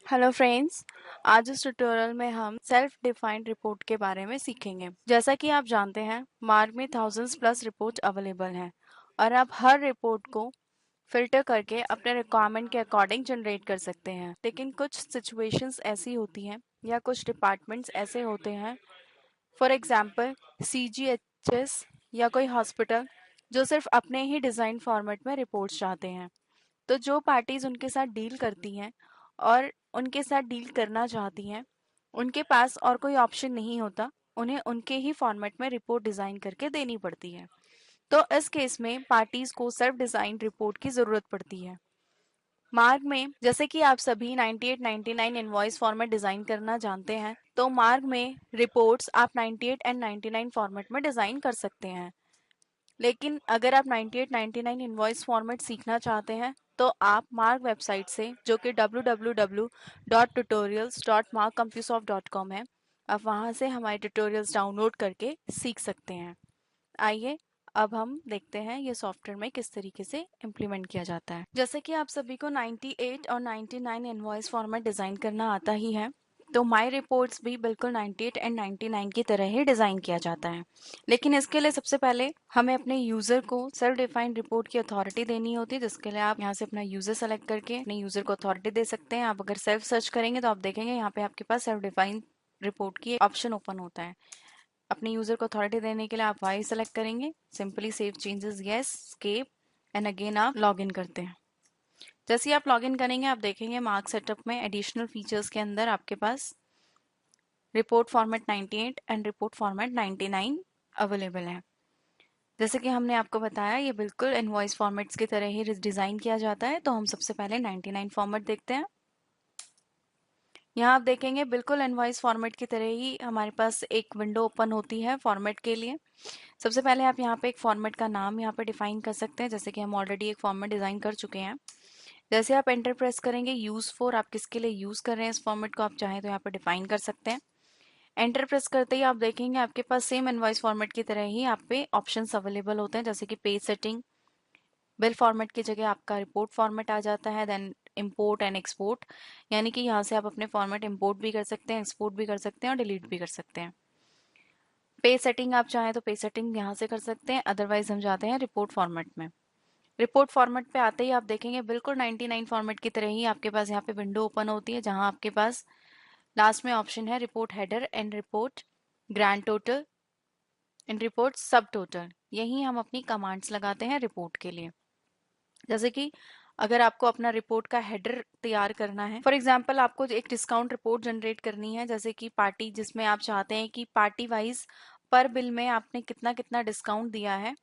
Hello friends. आज इस tutorial में हम सेल्फ डिफाइंड रिपोर्ट के बारे में सीखेंगे। जैसा कि आप जानते हैं, मार्क में थाउजेंड्स प्लस रिपोर्ट अवेलेबल हैं और आप हर रिपोर्ट को फिल्टर करके अपने रिक्वायरमेंट के अकॉर्डिंग जनरेट कर सकते हैं। लेकिन कुछ सिचुएशंस ऐसी होती हैं या कुछ डिपार्टमेंट्स ऐसे होते हैं, फॉर एग्जांपल सीजीएचएस या कोई हॉस्पिटल, जो सिर्फ अपने ही डिज़ाइन फॉर्मेट में रिपोर्ट्स चाहते हैं। तो जो पार्टीज उनके साथ डील करती हैं और उनके साथ डील करना चाहती हैं, उनके पास और कोई ऑप्शन नहीं होता, उन्हें उनके ही फॉर्मेट में रिपोर्ट डिज़ाइन करके देनी पड़ती है। तो इस केस में पार्टीज को सेल्फ डिज़ाइन रिपोर्ट की ज़रूरत पड़ती है। मार्ग में जैसे कि आप सभी 98 99 इनवॉइस फॉर्मेट डिज़ाइन करना जानते हैं, तो मार्ग में रिपोर्ट्स आप 98 एंड 99 फॉर्मेट में डिज़ाइन कर सकते हैं। लेकिन अगर आप 98 99 इनवॉइस फॉर्मेट सीखना चाहते हैं, तो आप मार्ग वेबसाइट से, जो कि www.tutorials.markcompusoft.com है, आप वहां से हमारे ट्यूटोरियल्स डाउनलोड करके सीख सकते हैं। आइए अब हम देखते हैं ये सॉफ्टवेयर में किस तरीके से इम्प्लीमेंट किया जाता है। जैसे कि आप सभी को 98 और 99 इनवॉइस फॉर्मेट डिज़ाइन करना आता ही है, तो माई रिपोर्ट्स भी बिल्कुल 98 एंड 99 की तरह ही डिज़ाइन किया जाता है। लेकिन इसके लिए सबसे पहले हमें अपने यूज़र को सेल्फ डिफाइंड रिपोर्ट की अथॉरिटी देनी होती है, जिसके लिए आप यहाँ से अपना यूज़र सेलेक्ट करके अपने यूज़र को अथॉरिटी दे सकते हैं। आप अगर सेल्फ सर्च करेंगे तो आप देखेंगे यहाँ पे आपके पास सेल्फ डिफाइंड रिपोर्ट की ऑप्शन ओपन होता है। अपने यूज़र को अथॉरिटी देने के लिए आप वाई सेलेक्ट करेंगे, simply save changes yes, escape and again आप लॉग इन करते हैं। जैसे ही आप लॉग इन करेंगे, आप देखेंगे मार्क सेटअप में एडिशनल फीचर्स के अंदर आपके पास report format 98 and report format 99 available है। जैसे कि हमने आपको बताया, ये बिल्कुल इनवॉइस फॉर्मेट्स की तरह ही डिज़ाइन किया जाता है। तो हम सबसे पहले 99 फॉर्मेट देखते हैं। यहाँ आप देखेंगे बिल्कुल इनवॉइस फॉर्मेट की तरह ही हमारे पास एक विंडो ओपन होती है फॉर्मेट के लिए। सबसे पहले आप यहाँ पे एक फॉर्मेट का नाम यहाँ पे डिफाइन कर सकते हैं, जैसे कि हम ऑलरेडी एक फॉर्मेट डिज़ाइन कर चुके हैं। जैसे आप एंटर प्रेस करेंगे, यूज़ फॉर, आप किसके लिए यूज़ कर रहे हैं इस फॉर्मेट को, आप चाहें तो यहाँ पे डिफाइन कर सकते हैं। एंटर प्रेस करते ही आप देखेंगे आपके पास सेम इनवॉइस फॉर्मेट की तरह ही आप पे ऑप्शंस अवेलेबल होते हैं, जैसे कि पेज सेटिंग, बिल फॉर्मेट की जगह आपका रिपोर्ट फॉर्मेट आ जाता है, देन इंपोर्ट एंड एक्सपोर्ट, यानी कि यहाँ से आप अपने फॉर्मेट इंपोर्ट भी कर सकते हैं, एक्सपोर्ट भी कर सकते हैं और डिलीट भी कर सकते हैं। पेज सेटिंग आप चाहें तो पेज सेटिंग यहाँ से कर सकते हैं, अदरवाइज हम जाते हैं रिपोर्ट फॉर्मेट में। रिपोर्ट फॉर्मेट पे आते ही आप देखेंगे बिल्कुल 99 फॉर्मेट की तरह ही आपके पास यहाँ पे विंडो ओपन होती है, जहाँ आपके पास लास्ट में ऑप्शन है report header and report grand total and report सब टोटल। यही हम अपनी कमांड्स लगाते हैं रिपोर्ट के लिए। जैसे कि अगर आपको अपना रिपोर्ट का हेडर तैयार करना है, फॉर एग्जांपल आपको एक डिस्काउंट रिपोर्ट जनरेट करनी है, जैसे कि पार्टी, जिसमें आप चाहते हैं कि पार्टी वाइज पर बिल में आपने कितना कितना डिस्काउंट दिया है,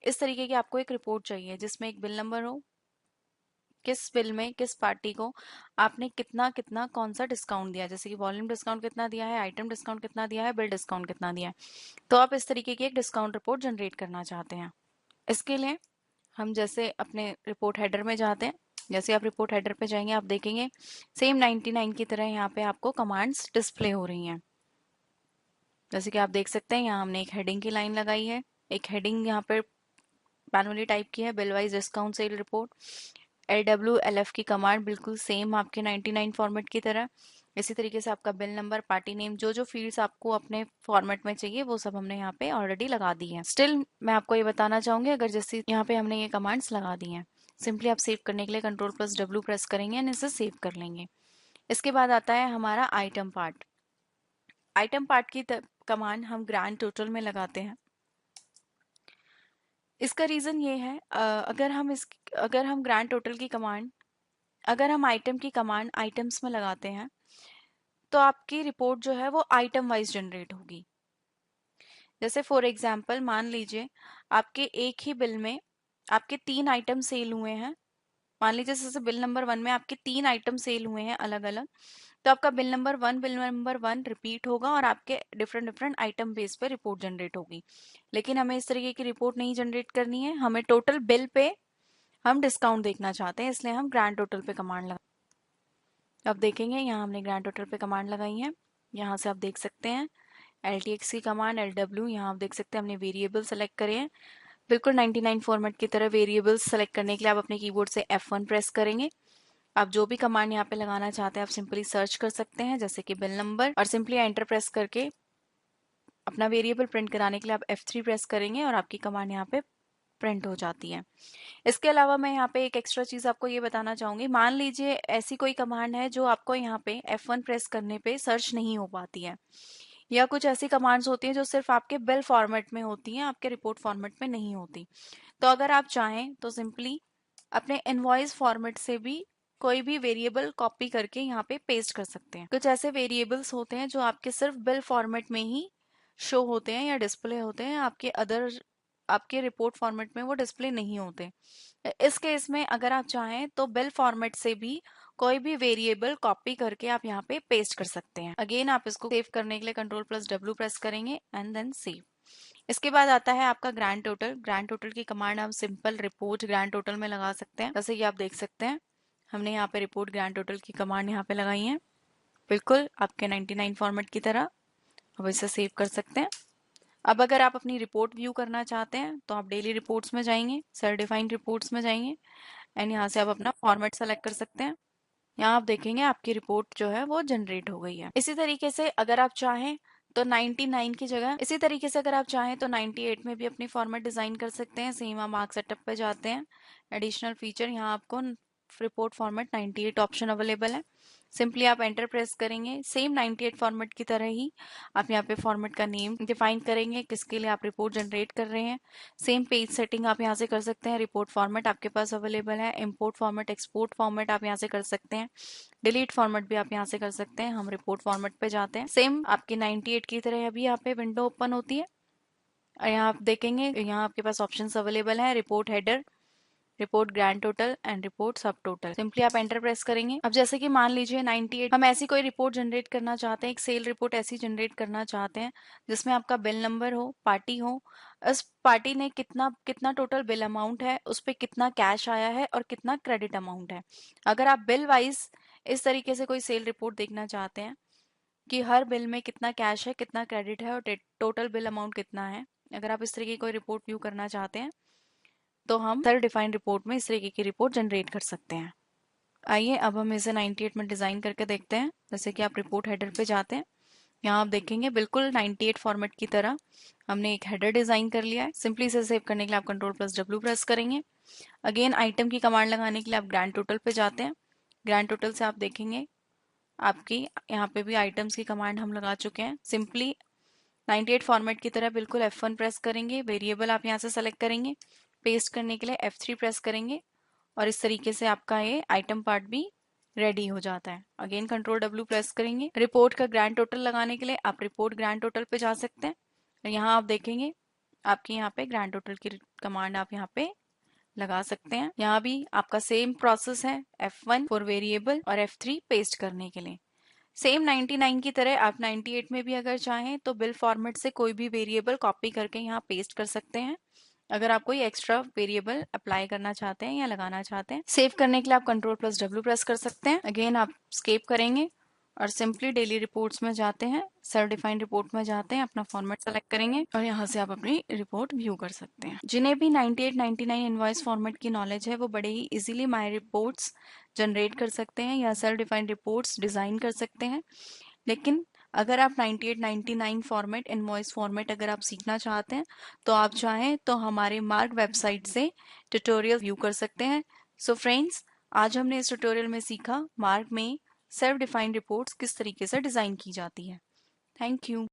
इस तरीके की आपको एक रिपोर्ट चाहिए जिसमें एक बिल नंबर हो, किस बिल में किस पार्टी को आपने कितना कितना कौन सा डिस्काउंट दिया, जैसे कि वॉल्यूम डिस्काउंट कितना दिया है, आइटम डिस्काउंट कितना दिया है, बिल डिस्काउंट कितना दिया है। तो आप इस तरीके की एक डिस्काउंट रिपोर्ट जनरेट करना चाहते हैं। इसके लिए हम जैसे अपने रिपोर्ट हेडर में जाते हैं। जैसे आप रिपोर्ट हेडर पे जाएंगे, आप देखेंगे सेम 99 की तरह यहाँ पे आपको कमांड्स डिस्प्ले हो रही हैं। जैसे कि आप देख सकते हैं, यहाँ हमने एक हेडिंग की लाइन लगाई है, एक हेडिंग यहाँ पे मैनुअली टाइप की है, bill wise discount sale report. LWLF की कमांड बिल्कुल सेम आपके 99 फॉर्मेट की तरह। इसी तरीके से आपका बिल नंबर, पार्टी नेम, जो जो फील्ड्स आपको अपने फॉर्मेट में चाहिए वो सब हमने यहाँ पे ऑलरेडी लगा दी है। स्टिल मैं आपको ये बताना चाहूंगी, अगर जैसे यहाँ पे हमने ये कमांड्स लगा दी हैं, सिंपली आप सेव करने के लिए Ctrl+W प्रेस करेंगे एंड इसे सेव कर लेंगे। इसके बाद आता है हमारा आइटम पार्ट। आइटम पार्ट की कमांड हम ग्रैंड टोटल में लगाते हैं। इसका रीज़न ये है, अगर हम ग्रैंड टोटल की कमांड, अगर हम आइटम की कमांड आइटम्स में लगाते हैं, तो आपकी रिपोर्ट जो है वो आइटम वाइज जनरेट होगी। जैसे फॉर एग्जांपल मान लीजिए आपके एक ही बिल में आपके 3 आइटम सेल हुए हैं। मान लीजिए जैसे बिल नंबर 1 में आपके 3 आइटम सेल हुए हैं अलग अलग, तो आपका बिल नंबर 1 रिपीट होगा और आपके डिफरेंट डिफरेंट आइटम बेस पे रिपोर्ट जनरेट होगी। लेकिन हमें इस तरीके की रिपोर्ट नहीं जनरेट करनी है, हमें टोटल बिल पे हम डिस्काउंट देखना चाहते हैं, इसलिए हम ग्रैंड टोटल पे कमांड लगा। अब देखेंगे यहाँ हमने ग्रैंड टोटल पे कमांड लगाई है। यहाँ से आप देख सकते हैं LTX की कमांड LW, यहाँ आप देख सकते हैं हमने वेरिएबल सेलेक्ट करे हैं। बिल्कुल 99 फॉर्मेट की तरह वेरिएबल्स सेलेक्ट करने के लिए आप अपने कीबोर्ड से F1 प्रेस करेंगे। आप जो भी कमांड यहाँ पे लगाना चाहते हैं आप सिंपली सर्च कर सकते हैं, जैसे कि बिल नंबर, और सिंपली एंटर प्रेस करके अपना वेरिएबल प्रिंट कराने के लिए आप F3 प्रेस करेंगे और आपकी कमांड यहाँ पे प्रिंट हो जाती है। इसके अलावा मैं यहाँ पे एक एक्स्ट्रा चीज़ आपको ये बताना चाहूँगी। मान लीजिए ऐसी कोई कमांड है जो आपको यहाँ पे F1 प्रेस करने पे सर्च नहीं हो पाती है, या कुछ ऐसी कमांड्स होती हैं जो सिर्फ आपके बिल फॉर्मेट में होती हैं, आपके रिपोर्ट फॉर्मेट में नहीं होती। तो अगर आप चाहें तो सिंपली अपने इनवॉइस फॉर्मेट से भी कोई भी वेरिएबल कॉपी करके यहाँ पे पेस्ट कर सकते हैं। कुछ ऐसे वेरिएबल्स होते हैं जो आपके सिर्फ बिल फॉर्मेट में ही शो होते हैं या डिस्प्ले होते हैं, आपके रिपोर्ट फॉर्मेट में वो डिस्प्ले नहीं होते। इस केस में अगर आप चाहें तो बिल फॉर्मेट से भी कोई भी वेरिएबल कॉपी करके आप यहाँ पे पेस्ट कर सकते हैं। अगेन आप इसको सेव करने के लिए Ctrl+W प्रेस करेंगे एंड देन सेव। इसके बाद आता है आपका ग्रैंड टोटल। ग्रैंड टोटल की कमांड हम सिंपल रिपोर्ट ग्रैंड टोटल में लगा सकते हैं। जैसे कि आप देख सकते हैं हमने यहाँ पे रिपोर्ट ग्रैंड टोटल की कमांड यहाँ पे लगाई है, बिल्कुल आपके 99 फॉर्मेट की तरह। अब इसे सेव कर सकते हैं। अब अगर आप अपनी रिपोर्ट व्यू करना चाहते हैं तो आप डेली रिपोर्ट्स में जाएंगे, सेल डिफाइंड रिपोर्ट्स में जाएंगे एंड यहाँ से आप अपना फॉर्मेट सेलेक्ट कर सकते हैं। यहाँ आप देखेंगे आपकी रिपोर्ट जो है वो जनरेट हो गई है। इसी तरीके से अगर आप चाहें तो 99 की जगह इसी तरीके से अगर आप चाहें तो 98 में भी अपनी फॉर्मेट डिजाइन कर सकते हैं। सेम आप मार्क सेटअप पे जाते हैं, एडिशनल फीचर, यहाँ आपको रिपोर्ट फॉर्मेट 98 ऑप्शन अवेलेबल है। सिंपली आप एंटर प्रेस करेंगे, सेम 98 फॉर्मेट की तरह ही आप यहाँ पे फॉर्मेट का नेम डिफाइन करेंगे, किसके लिए आप रिपोर्ट जनरेट कर रहे हैं। सेम पेज सेटिंग आप यहाँ से कर सकते हैं। रिपोर्ट फॉर्मेट आपके पास अवेलेबल है, इंपोर्ट फॉर्मेट, एक्सपोर्ट फॉर्मेट आप यहाँ से कर सकते हैं, डिलीट फॉर्मेट भी आप यहाँ से कर सकते हैं। हम रिपोर्ट फॉर्मेट पे जाते हैं। सेम आपकी 98 की तरह अभी यहाँ पे विंडो ओपन होती है और यहाँ आप देखेंगे यहाँ आपके पास ऑप्शंस अवेलेबल है, report header, report grand total and report सब टोटल। सिंपली आप एंटर प्रेस करेंगे। अब जैसे कि मान लीजिए 98 हम ऐसी कोई रिपोर्ट जनरेट करना चाहते हैं, एक सेल रिपोर्ट ऐसी जनरेट करना चाहते हैं जिसमें आपका बिल नंबर हो, पार्टी हो, उस पार्टी ने कितना कितना टोटल बिल अमाउंट है, उस पर कितना कैश आया है और कितना क्रेडिट अमाउंट है। अगर आप बिल वाइज इस तरीके से कोई सेल रिपोर्ट देखना चाहते हैं कि हर बिल में कितना कैश है, कितना क्रेडिट है और टोटल बिल अमाउंट कितना है, अगर आप इस तरीके की कोई रिपोर्ट व्यू करना चाहते हैं तो हम सेल्फ डिफाइंड रिपोर्ट में इस तरीके की रिपोर्ट जनरेट कर सकते हैं। आइए अब हम इसे 98 में डिज़ाइन करके देखते हैं। जैसे कि आप रिपोर्ट हेडर पे जाते हैं, यहाँ आप देखेंगे बिल्कुल 98 फॉर्मेट की तरह हमने एक हेडर डिज़ाइन कर लिया है। सिंपली इसे सेव करने के लिए आप Ctrl+W प्रेस करेंगे। अगेन आइटम की कमांड लगाने के लिए आप ग्रैंड टोटल पे जाते हैं। ग्रैंड टोटल से आप देखेंगे आपकी यहाँ पे भी आइटम्स की कमांड हम लगा चुके हैं। सिंपली 98 फॉर्मेट की तरह बिल्कुल F1 प्रेस करेंगे, वेरिएबल आप यहाँ से सेलेक्ट करेंगे, पेस्ट करने के लिए F3 प्रेस करेंगे और इस तरीके से आपका ये आइटम पार्ट भी रेडी हो जाता है। अगेन Ctrl+W प्रेस करेंगे। रिपोर्ट का ग्रैंड टोटल लगाने के लिए आप रिपोर्ट ग्रैंड टोटल पे जा सकते हैं। यहाँ आप देखेंगे आपके यहाँ पे ग्रैंड टोटल की कमांड आप यहाँ पे लगा सकते हैं। यहाँ भी आपका सेम प्रोसेस है, F1 फॉर वेरिएबल और F3 पेस्ट करने के लिए। सेम 99 की तरह आप 98 में भी अगर चाहें तो बिल फॉर्मेट से कोई भी वेरिएबल कॉपी करके यहाँ पेस्ट कर सकते हैं, अगर आप कोई एक्स्ट्रा वेरिएबल अप्लाई करना चाहते हैं या लगाना चाहते हैं। सेव करने के लिए आप Ctrl+W प्रेस कर सकते हैं। अगेन आप स्केप करेंगे और सिंपली डेली रिपोर्ट्स में जाते हैं, सेल्फ डिफाइंड रिपोर्ट में जाते हैं, अपना फॉर्मेट सेलेक्ट करेंगे और यहाँ से आप अपनी रिपोर्ट व्यू कर सकते हैं। जिन्हें भी 98 99 इनवॉइस फॉर्मेट की नॉलेज है वो बड़े ही इजीली माई रिपोर्ट्स जनरेट कर सकते हैं या सेल्फ डिफाइंड रिपोर्ट्स डिजाइन कर सकते हैं। लेकिन अगर आप 98 99 फॉर्मेट इनवॉइस फॉर्मेट अगर आप सीखना चाहते हैं तो आप चाहें तो हमारे मार्ग वेबसाइट से ट्यूटोरियल व्यू कर सकते हैं। सो फ्रेंड्स, आज हमने इस ट्यूटोरियल में सीखा मार्ग में सेल्फ डिफाइंड रिपोर्ट्स किस तरीके से डिज़ाइन की जाती है। Thank you.